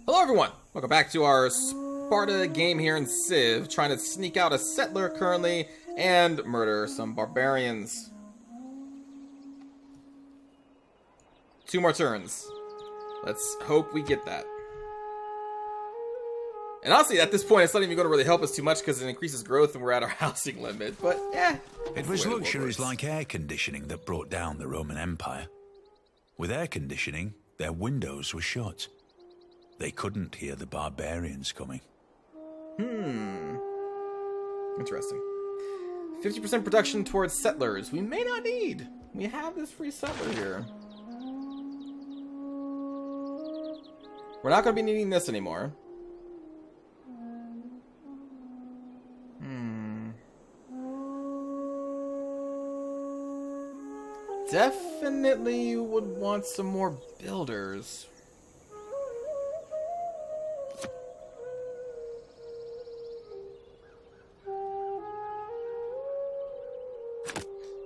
Hello everyone! Welcome back to our Sparta game here in Civ, trying to sneak out a settler currently and murder some barbarians. 2 more turns. Let's hope we get that. And honestly, at this point, it's not even going to really help us too much because it increases growth and we're at our housing limit, but yeah. It was luxuries like air conditioning that brought down the Roman Empire. With air conditioning, their windows were shut. They couldn't hear the barbarians coming. Interesting. 50% production towards settlers. We may not need. We have this free settler here. We're not going to be needing this anymore. Definitely would want some more builders.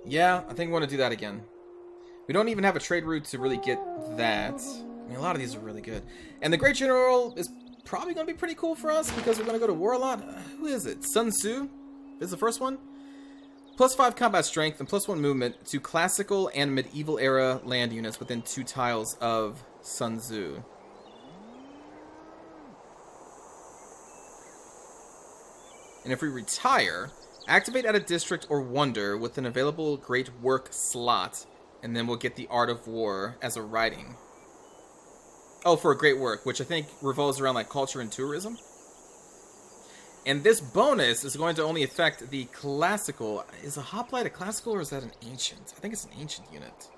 Yeah, I think we want to do that again. We don't even have a trade route to really get that. I mean, a lot of these are really good. And the Great General is probably going to be pretty cool for us because we're going to go to war a lot. Who is it? Sun Tzu is the first one. +5 combat strength and +1 movement to classical and medieval era land units within 2 tiles of Sun Tzu. And if we retire, activate at a district or wonder with an available great work slot, and then we'll get the Art of War as a writing. Oh, for a great work, which I think revolves around like culture and tourism. And this bonus is going to only affect the classical. Is a hoplite a classical or is that an ancient? I think it's an ancient unit.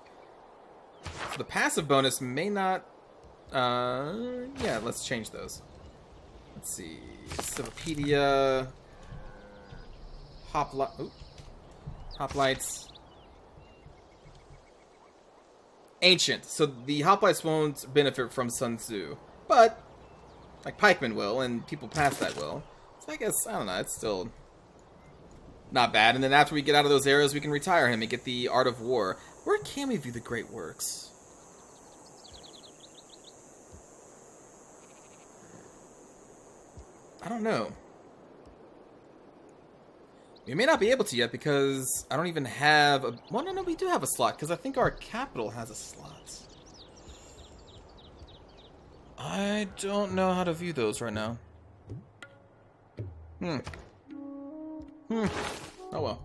So the passive bonus may not... yeah, let's change those. Let's see. Civipedia... Hoplites. Ancient. So the hoplites won't benefit from Sun Tzu. But, like pikemen will, and people past that will. So I guess, I don't know, it's still not bad. And then after we get out of those areas, we can retire him and get the Art of War. Where can we view the Great Works? I don't know. We may not be able to yet because I don't even have a... Well, no, we do have a slot because I think our capital has a slot. I don't know how to view those right now. Oh well.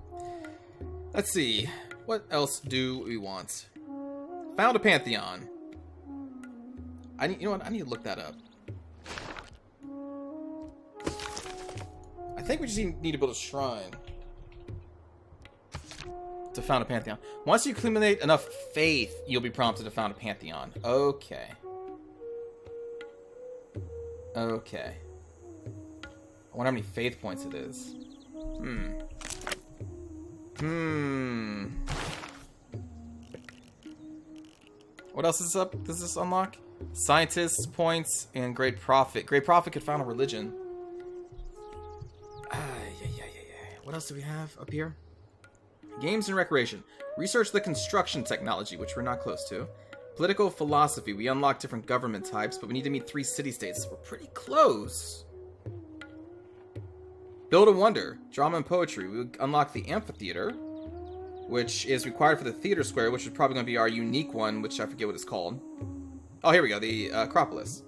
Let's see. What else do we want? Found a pantheon. You know what? I need to look that up. I think we just need to build a shrine to found a pantheon. Once you accumulate enough faith, you'll be prompted to found a pantheon. Okay. Okay. I wonder how many faith points it is. What else is up? Does this unlock? Scientists, points, and great prophet. Great prophet could found a religion. What else do we have up here? Games and recreation. Research the construction technology, which we're not close to. Political philosophy. We unlock different government types, but we need to meet 3 city-states. We're pretty close. Build a wonder. Drama and poetry. We unlock the amphitheater, which is required for the theater square, which is probably going to be our unique one, which I forget what it's called. Oh, here we go. The Acropolis.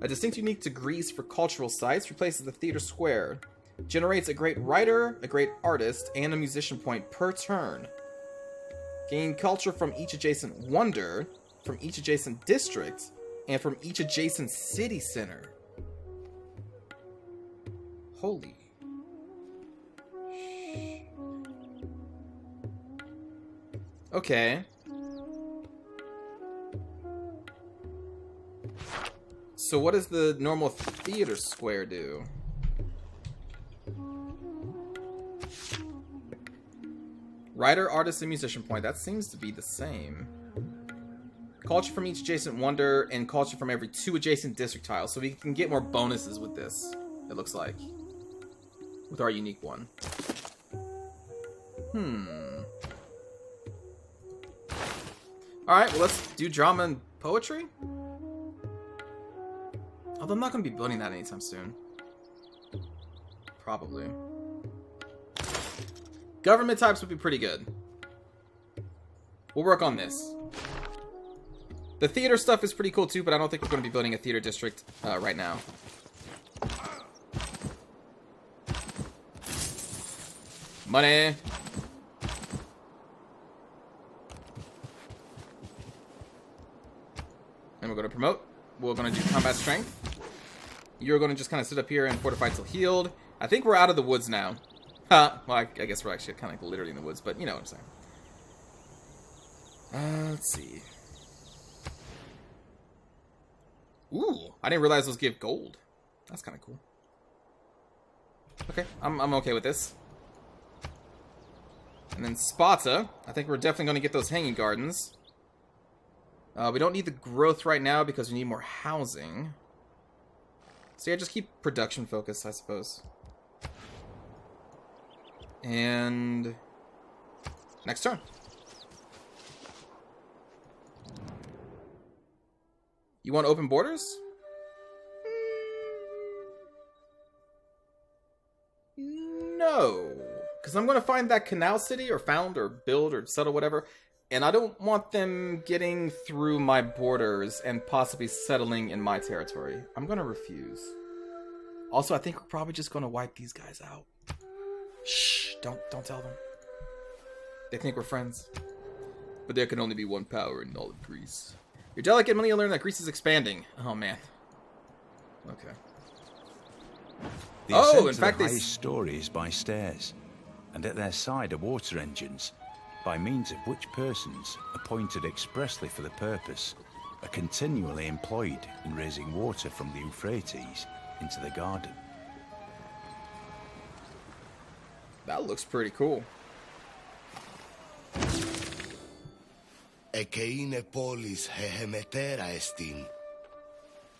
A distinct unique to Greece for cultural sites replaces the theater square. Generates a great writer, a great artist, and a musician point per turn. Gain culture from each adjacent wonder, from each adjacent district, and from each adjacent city center. Holy. Okay. So what does the normal theater square do? Writer, artist, and musician point. That seems to be the same. Culture from each adjacent wonder, and culture from every 2 adjacent district tiles. So we can get more bonuses with this, it looks like. With our unique one. Alright, well let's do drama and poetry. Although I'm not going to be building that anytime soon. Probably. Government types would be pretty good. We'll work on this. The theater stuff is pretty cool too, but I don't think we're going to be building a theater district right now. Money. And we're going to promote. We're going to do combat strength. You're going to just kind of sit up here and fortify till healed. I think we're out of the woods now. Well, I guess we're actually kind of like literally in the woods, but you know what I'm saying. Let's see. Ooh, I didn't realize those give gold. That's kind of cool. Okay, I'm okay with this. And then Sparta. I think we're definitely going to get those hanging gardens. We don't need the growth right now because we need more housing. So yeah, just keep production focused, I suppose. And next turn. You want open borders? No. Because I'm going to find that canal city, or found, or build, or settle, whatever. And I don't want them getting through my borders and possibly settling in my territory. I'm going to refuse. Also, I think we're probably just going to wipe these guys out. Shh, don't tell them. They think we're friends. But there can only be one power in all of Greece. Your delicate money will learn that Greece is expanding. Oh, man. Okay. The in fact, the highest story is by stairs, and at their side are water engines, by means of which persons, appointed expressly for the purpose, are continually employed in raising water from the Euphrates into the garden. That looks pretty cool. Εκείνε πόλης χεχεμετέρα εστίν.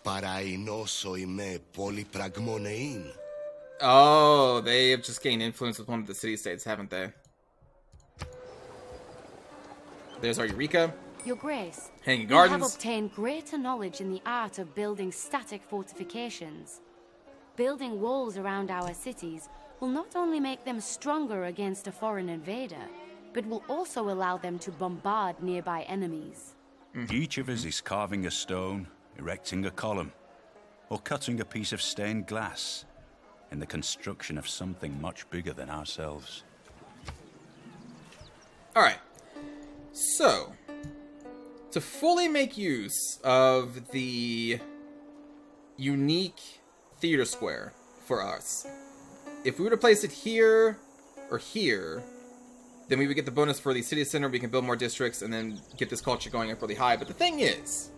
Παραϊνώσω είμαι πολυπραγμονεήν. Oh, they have just gained influence with one of the city-states, haven't they? There's our Eureka. Your Grace, Hanging you Gardens. have obtained greater knowledge in the art of building static fortifications. Building walls around our cities will not only make them stronger against a foreign invader, but will also allow them to bombard nearby enemies. Each of us is carving a stone, erecting a column, or cutting a piece of stained glass in the construction of something much bigger than ourselves. Alright. So, to fully make use of the unique theater square for us, if we were to place it here or here, then we would get the bonus for the city center. We can build more districts and then get this culture going up really high. But the thing is,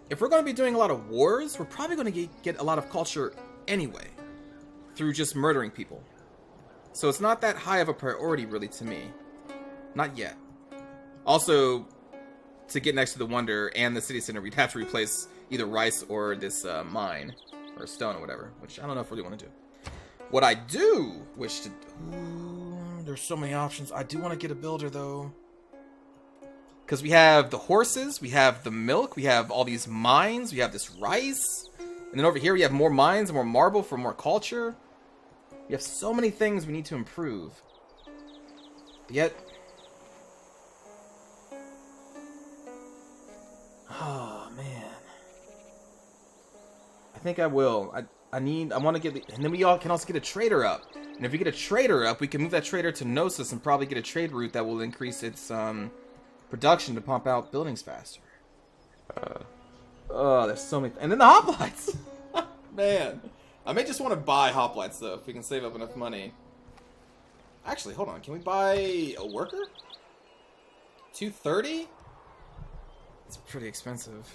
if we're going to be doing a lot of wars, we're probably going to get a lot of culture anyway through just murdering people. So it's not that high of a priority really to me. Not yet. Also, to get next to the Wonder and the city center, we'd have to replace either rice or this mine or stone or whatever, which I don't know if we really want to do. What I do wish to... Ooh, there's so many options. I do want to get a builder, though. Because we have the horses, we have the milk, we have all these mines, we have this rice. And then over here we have more mines and more marble for more culture. We have so many things we need to improve. Yet... Oh, man. I think I will. I want to get... And then we all can also get a trader up. And if we get a trader up, we can move that trader to Gnosis and probably get a trade route that will increase its production to pump out buildings faster. Oh, there's so many... And then the hoplites! Man. I may just want to buy hoplites, though, if we can save up enough money. Actually, hold on. Can we buy a worker? 230? It's pretty expensive.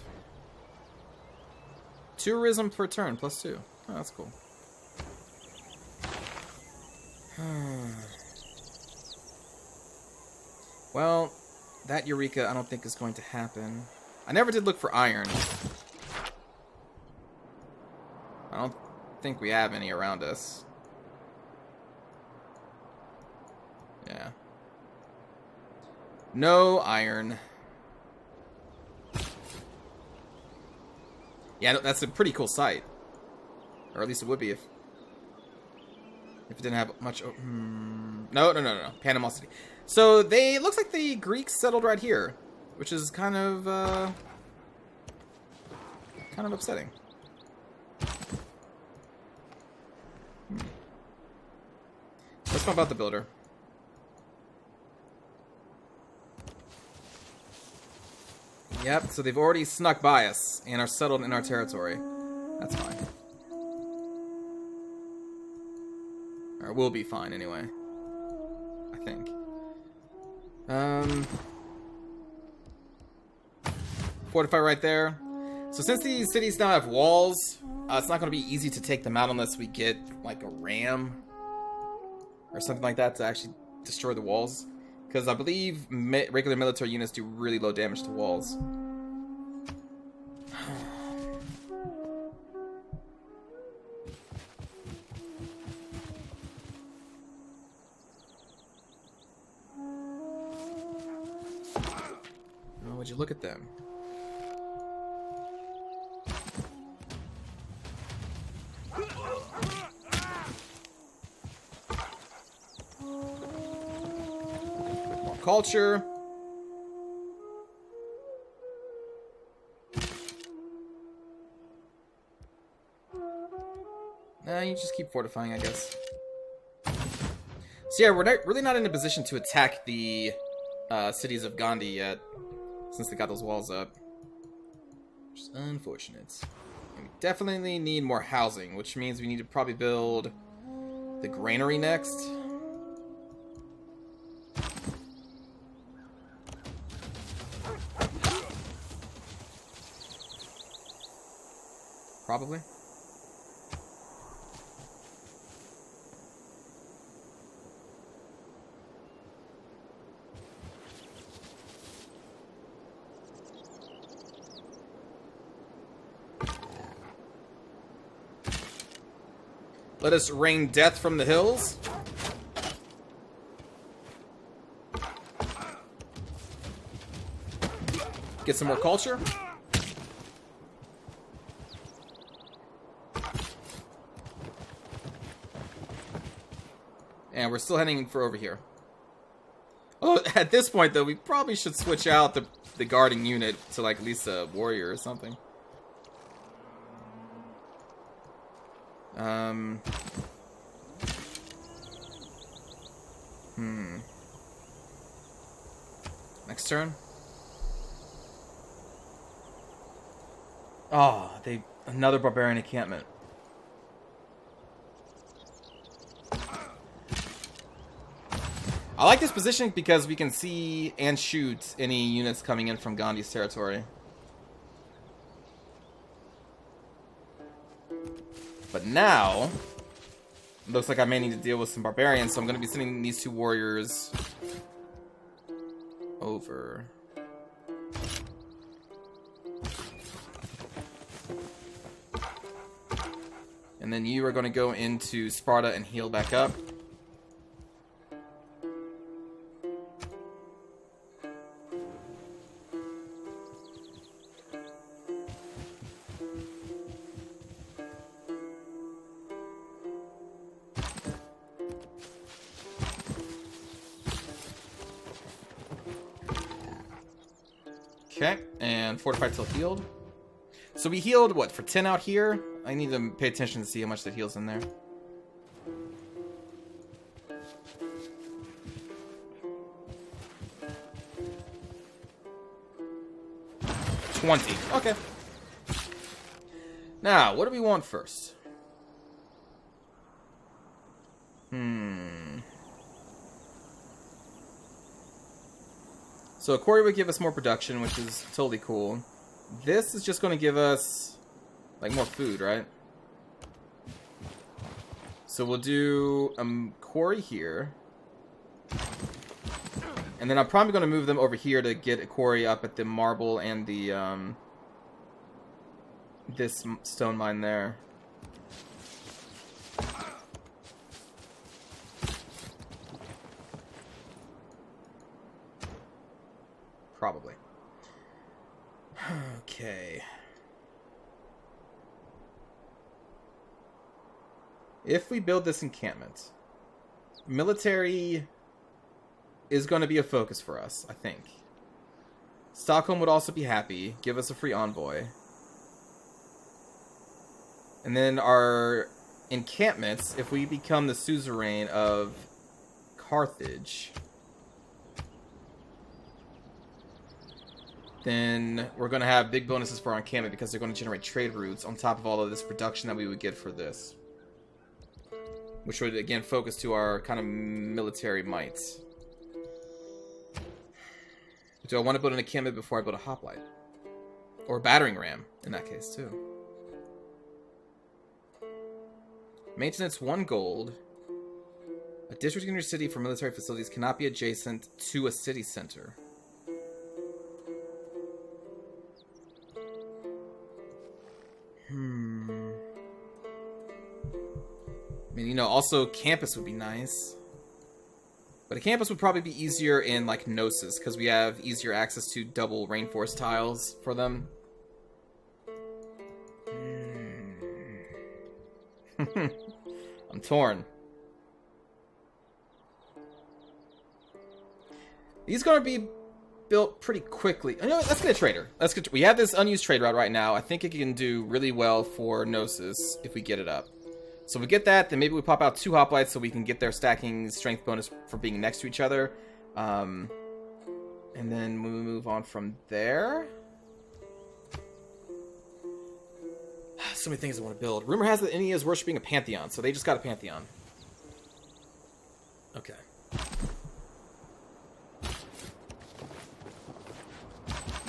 Tourism per turn, +2. Oh, that's cool. Well, that Eureka I don't think is going to happen. I never did look for iron. I don't think we have any around us. Yeah. No iron. Yeah, that's a pretty cool site. Or at least it would be if it didn't have much... No. Panama City. So they... Looks like the Greeks settled right here. Which is kind of upsetting. Let's talk about the builder. Yep, so they've already snuck by us and are settled in our territory. That's fine. Or will be fine anyway. I think. Fortify right there. So since these cities now have walls, it's not going to be easy to take them out unless we get like a ram or something like that to actually destroy the walls. Because I believe regular military units do really low damage to walls. Oh, would you look at them? Culture. Nah, you just keep fortifying, I guess. So yeah, we're really not in a position to attack the cities of Gandhi yet, since they got those walls up. Which is unfortunate. And we definitely need more housing, which means we need to probably build the granary next. Probably. Let us rain death from the hills. Get some more culture. And we're still heading for over here. Oh, at this point, though, we probably should switch out the guarding unit to, like, at least a warrior or something. Next turn. Oh, another barbarian encampment. I like this position because we can see and shoot any units coming in from Gandhi's territory. But now, it looks like I may need to deal with some barbarians, so I'm going to be sending these two warriors over. And then you are going to go into Sparta and heal back up. Okay, and fortify till healed. So we healed, what, for 10 out here? I need to pay attention to see how much that heals in there. $20. Okay. Now, what do we want first? So a quarry would give us more production, which is totally cool. This is just going to give us, like, more food, right? So we'll do a quarry here. And then I'm probably going to move them over here to get a quarry up at the marble and the, this stone mine there. Probably. Okay. If we build this encampment, military is going to be a focus for us, I think. Stockholm would also be happy. Give us a free envoy. And then our encampments, if we become the suzerain of Carthage, then we're going to have big bonuses for our encampment because they're going to generate trade routes on top of all of this production that we would get for this. Which would, again, focus to our kind of military might. Do I want to build an encampment before I build a hoplite? Or a battering ram, in that case, too. Maintenance, 1 gold. A district in your city for military facilities cannot be adjacent to a city center. I mean, you know, also campus would be nice. But a campus would probably be easier in, like, Gnosis, because we have easier access to double rainforest tiles for them. I'm torn. These are going to be built pretty quickly. You know what? Let's get a trader. We have this unused trade route right now. I think it can do really well for Gnosis if we get it up. So we get that, then maybe we pop out 2 hoplites so we can get their stacking strength bonus for being next to each other. And then we move on from there. So many things I want to build. Rumor has that India is worshipping a pantheon, so they just got a pantheon. Okay.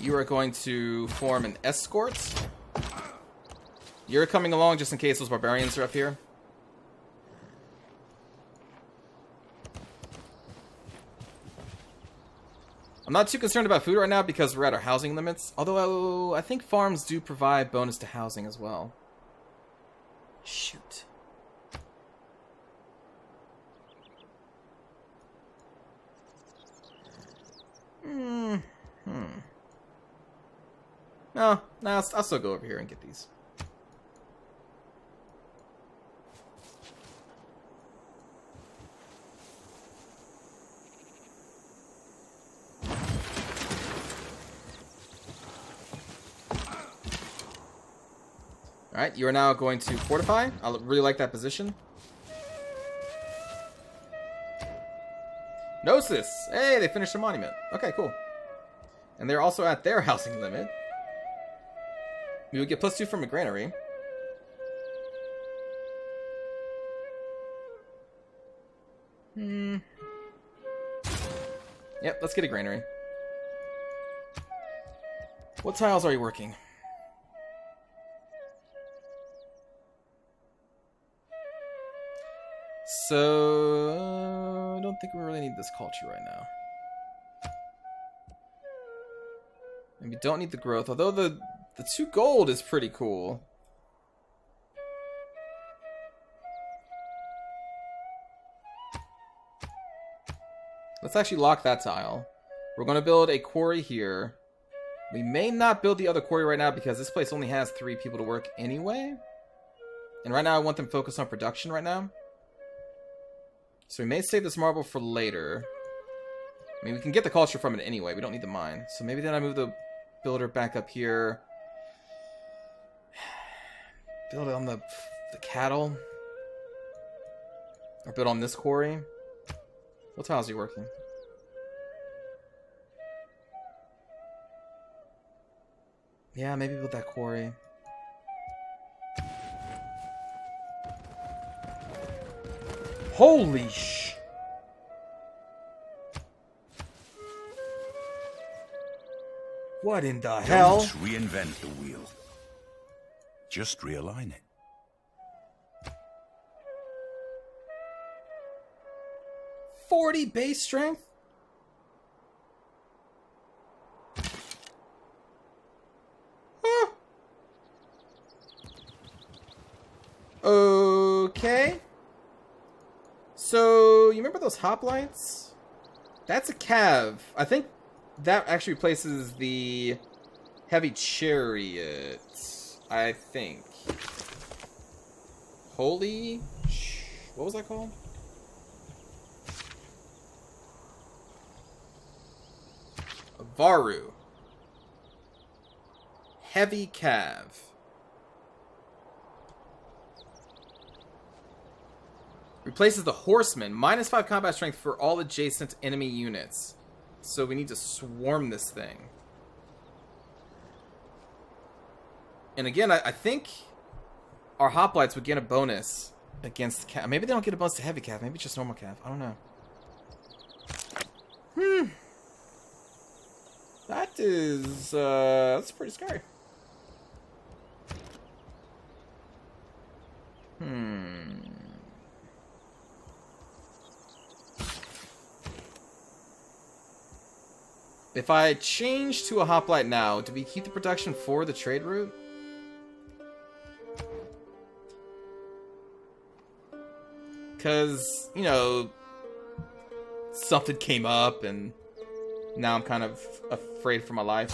You are going to form an escort. You're coming along just in case those barbarians are up here. I'm not too concerned about food right now because we're at our housing limits. Although I think farms do provide bonus to housing as well. Shoot. No, I'll still go over here and get these. Alright, you are now going to fortify. I really like that position. Gnosis! Hey, they finished their monument. Okay, cool. And they're also at their housing limit. We would get +2 from a granary. Yep, let's get a granary. What tiles are you working? So, I don't think we really need this culture right now. And we don't need the growth, although the 2 gold is pretty cool. Let's actually lock that tile. We're going to build a quarry here. We may not build the other quarry right now because this place only has 3 people to work anyway. And right now I want them focused on production right now. So we may save this marble for later. I mean, we can get the culture from it anyway. We don't need the mine. So maybe then I move the builder back up here. Build it on the cattle. Or build on this quarry. What tiles are you working? Yeah, maybe build that quarry. Holy sh... What in the hell? Don't reinvent the wheel. Just realign it. 40 base strength? Huh. Okay. So, you remember those hoplites? That's a cav. I think that actually replaces the heavy chariot. I think. Holy sh... What was that called? Varu. Heavy Cav. Replaces the Horseman. -5 combat strength for all adjacent enemy units. So we need to swarm this thing. And again, I think our hoplites would get a bonus against the Cav. Maybe they don't get a bonus to Heavy Cav. Maybe it's just normal Cav. I don't know. That is, that's pretty scary. If I change to a hoplite now, do we keep the production for the trade route? Because, you know, something came up and now I'm kind of afraid for my life.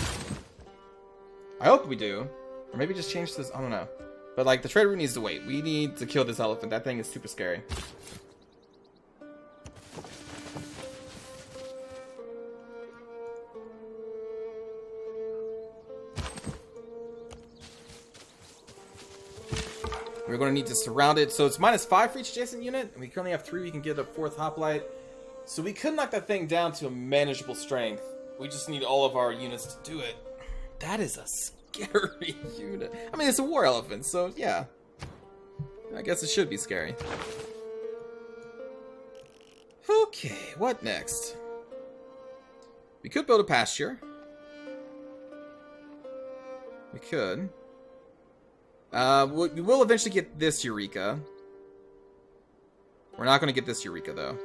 I hope we do. Or maybe just change this, I don't know. But like, the trade route needs to wait. We need to kill this elephant. That thing is super scary. We're going to need to surround it. So it's -5 for each adjacent unit. And we currently have 3. We can get a 4th hoplite. So we could knock that thing down to a manageable strength. We just need all of our units to do it. That is a scary unit. I mean, it's a war elephant, so yeah. I guess it should be scary. Okay, what next? We could build a pasture. We could. We will eventually get this Eureka. We're not going to get this Eureka, though.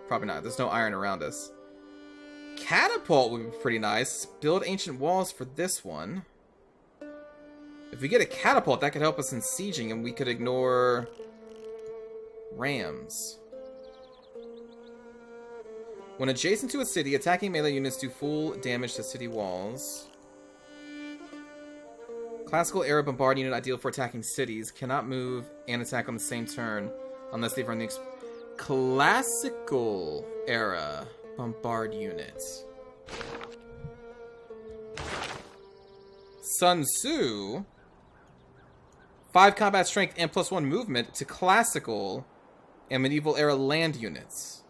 Probably not. There's no iron around us. Catapult would be pretty nice. Build ancient walls for this one. If we get a catapult, that could help us in sieging, and we could ignore rams. When adjacent to a city, attacking melee units do full damage to city walls. Classical era bombard unit ideal for attacking cities. Cannot move and attack on the same turn unless they've run the classical era bombard unit. Sun Tzu. 5 combat strength and +1 movement to classical and medieval era land units.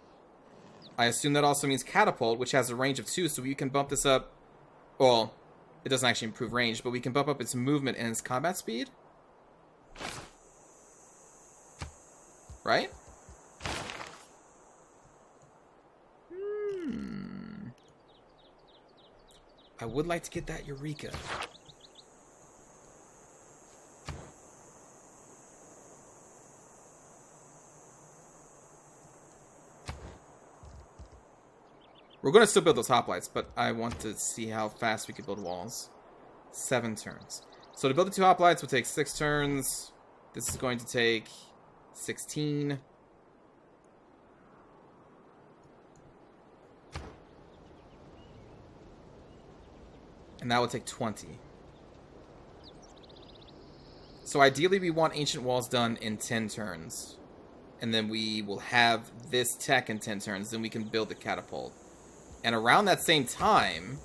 I assume that also means catapult, which has a range of 2, so you can bump this up. Well, it doesn't actually improve range, but we can bump up its movement and its combat speed. Right? I would like to get that Eureka. We're going to still build those hoplites, but I want to see how fast we can build walls. 7 turns. So to build the 2 hoplites will take 6 turns. This is going to take 16. And that will take 20. So ideally we want ancient walls done in 10 turns. And then we will have this tech in 10 turns. Then we can build the catapult. And around that same time,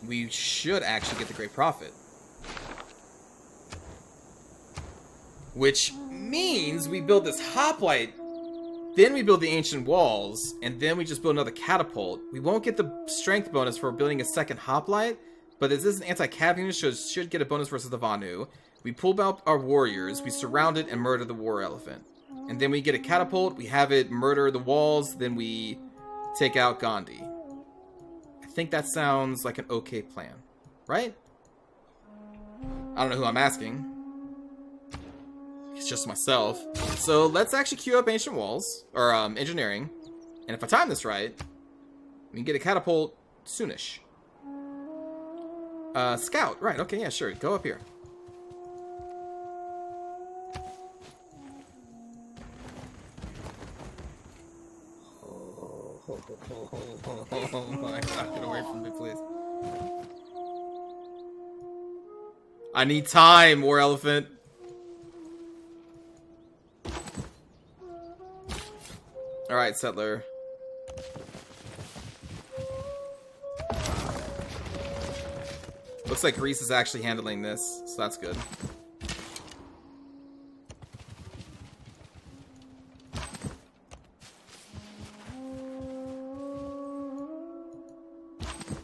we should actually get the Great Prophet. Which means we build this hoplite, then we build the ancient walls, and then we just build another catapult. We won't get the strength bonus for building a second hoplite, but this is an anti-cav unit, so it should get a bonus versus the Vanu. We pull out our warriors, we surround it and murder the war elephant. And then we get a catapult, we have it murder the walls, then we take out Gandhi. I think that sounds like an okay plan, right? I don't know who I'm asking. It's just myself. So let's actually queue up ancient walls, or engineering. And if I time this right, we can get a catapult soonish. Scout, right, okay, yeah, sure, go up here. Oh my god, get away from me, please. I need time, war elephant. Alright, settler. Looks like Greece is actually handling this, so that's good.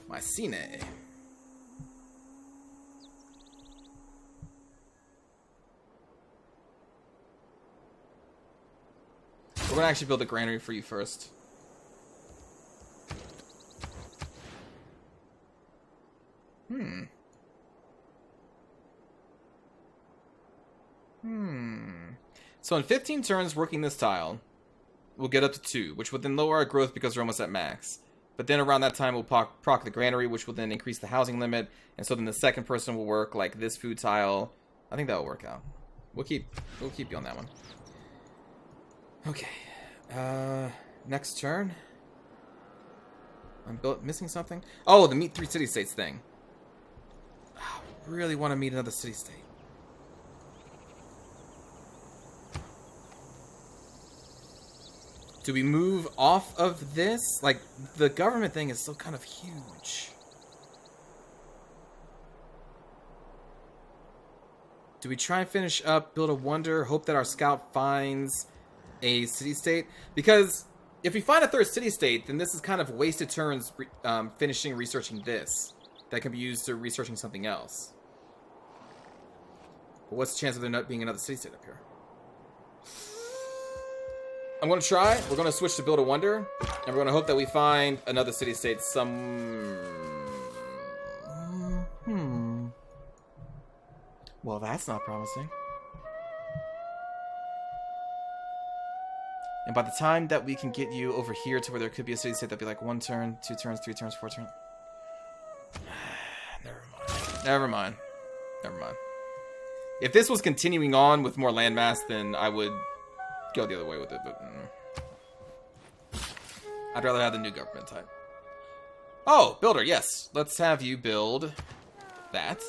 Mycenae. We're gonna actually build a granary for you first. So in 15 turns working this tile, we'll get up to 2, which would then lower our growth because we're almost at max. But then around that time, we'll proc the granary, which will then increase the housing limit. And so then the second person will work like this food tile. I think that will work out. We'll keep you on that one. Okay. Next turn. I'm missing something. Oh, the meet 3 city-states thing. I really want to meet another city-state. Do we move off of this? Like, the government thing is still kind of huge. Do we try and finish up, build a wonder, hope that our scout finds a city-state? Because if we find a third city-state, then this is kind of wasted turns finishing researching this. That can be used to researching something else. But what's the chance of there not being another city-state up here? I'm going to try. We're going to switch to build a wonder. And we're going to hope that we find another city-state Well, that's not promising. And by the time that we can get you over here to where there could be a city-state, that'd be like 1 turn, 2 turns, 3 turns, 4 turns. Never mind. If this was continuing on with more landmass, then I would go the other way with it, but I'd rather have the new government type. Oh, builder, yes. Let's have you build that.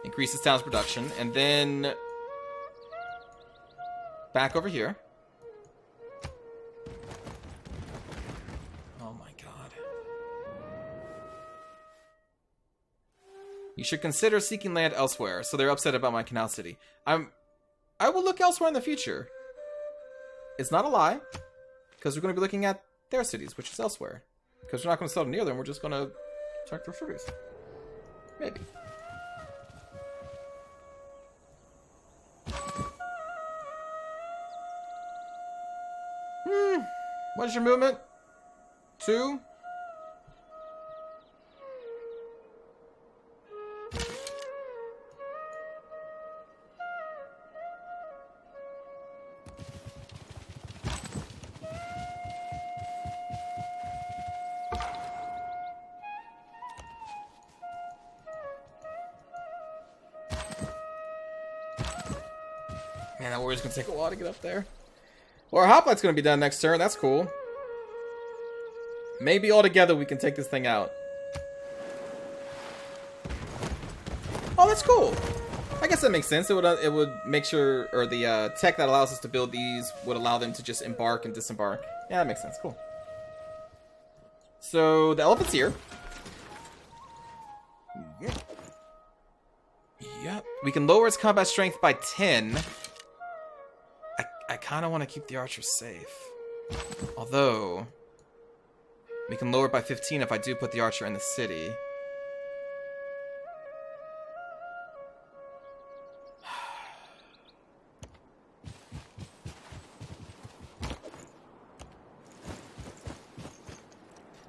Increases town's production, and then back over here. Oh my god. You should consider seeking land elsewhere, so they're upset about my canal city. I will look elsewhere in the future. It's not a lie, because we're going to be looking at their cities, which is elsewhere. Because we're not going to settle near them, we're just going to check their figures. Maybe. What is your movement? 2? Man, that warrior's gonna take a while to get up there. Well, our hoplite's gonna be done next turn. That's cool. Maybe all together we can take this thing out. Oh, that's cool. I guess that makes sense. It would make sure, or the tech that allows us to build these would allow them to just embark and disembark. Yeah, that makes sense. Cool. So the elephant's here. Yep. We can lower its combat strength by 10. I kind of want to keep the archer safe. Although, we can lower it by 15 if I do put the archer in the city.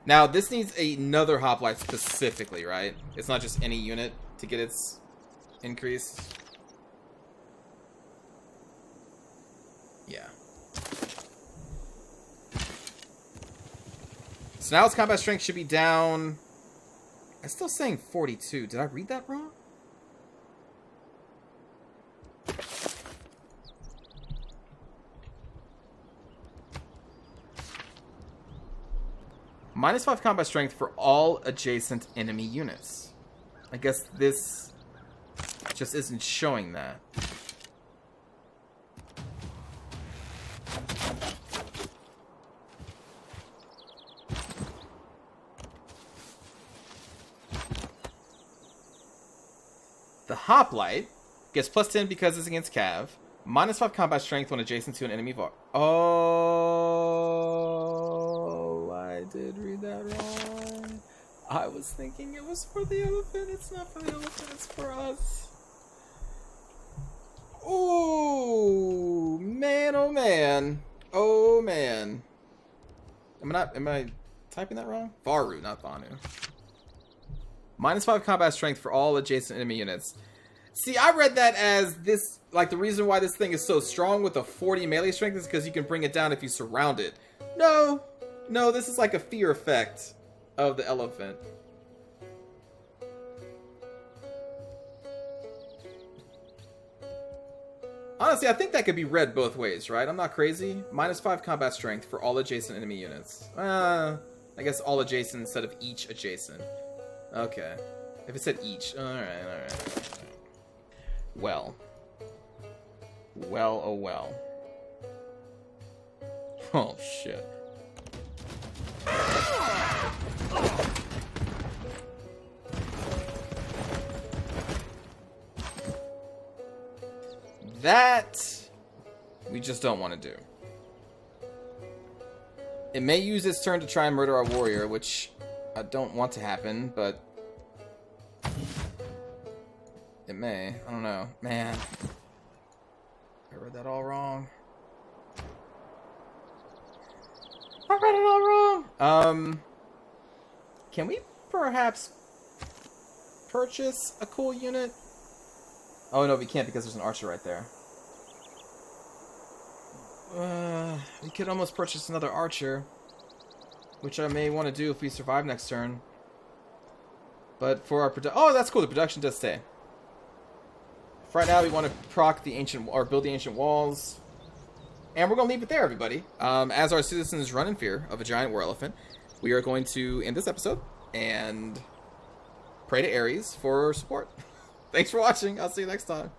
Now, this needs another hoplite specifically, right? It's not just any unit to get its increase. Yeah. So now its combat strength should be down. I'm still saying 42. Did I read that wrong? -5 combat strength for all adjacent enemy units. I guess this just isn't showing that. Hoplite gets plus 10 because it's against Cav. Minus 5 combat strength when adjacent to an enemy var. Oh, I did read that wrong. I was thinking it was for the elephant. It's not for the elephant, it's for us. Oh, man, oh, man. Oh, man. Am I typing that wrong? Varu, not Vanu. Minus 5 combat strength for all adjacent enemy units. See, I read that as this, like, the reason why this thing is so strong with a 40 melee strength is because you can bring it down if you surround it. No, this is like a fear effect of the elephant. Honestly, I think that could be read both ways, right? I'm not crazy. Minus 5 combat strength for all adjacent enemy units. I guess all adjacent instead of each adjacent. Okay. If it said each. Alright. Well. Well, oh well. Oh, shit. That we just don't want to do. It may use its turn to try and murder our warrior, which I don't want to happen, but it may. I don't know. Man. I read that all wrong. I read it all wrong! Can we perhaps purchase a cool unit? Oh, no, we can't because there's an archer right there. We could almost purchase another archer, which I may want to do if we survive next turn. But for our oh, that's cool. The production does stay. For right now, we want to proc the ancient or build the ancient walls, and we're gonna leave it there, everybody. As our citizens run in fear of a giant war elephant, we are going to end this episode and pray to Ares for support. Thanks for watching. I'll see you next time.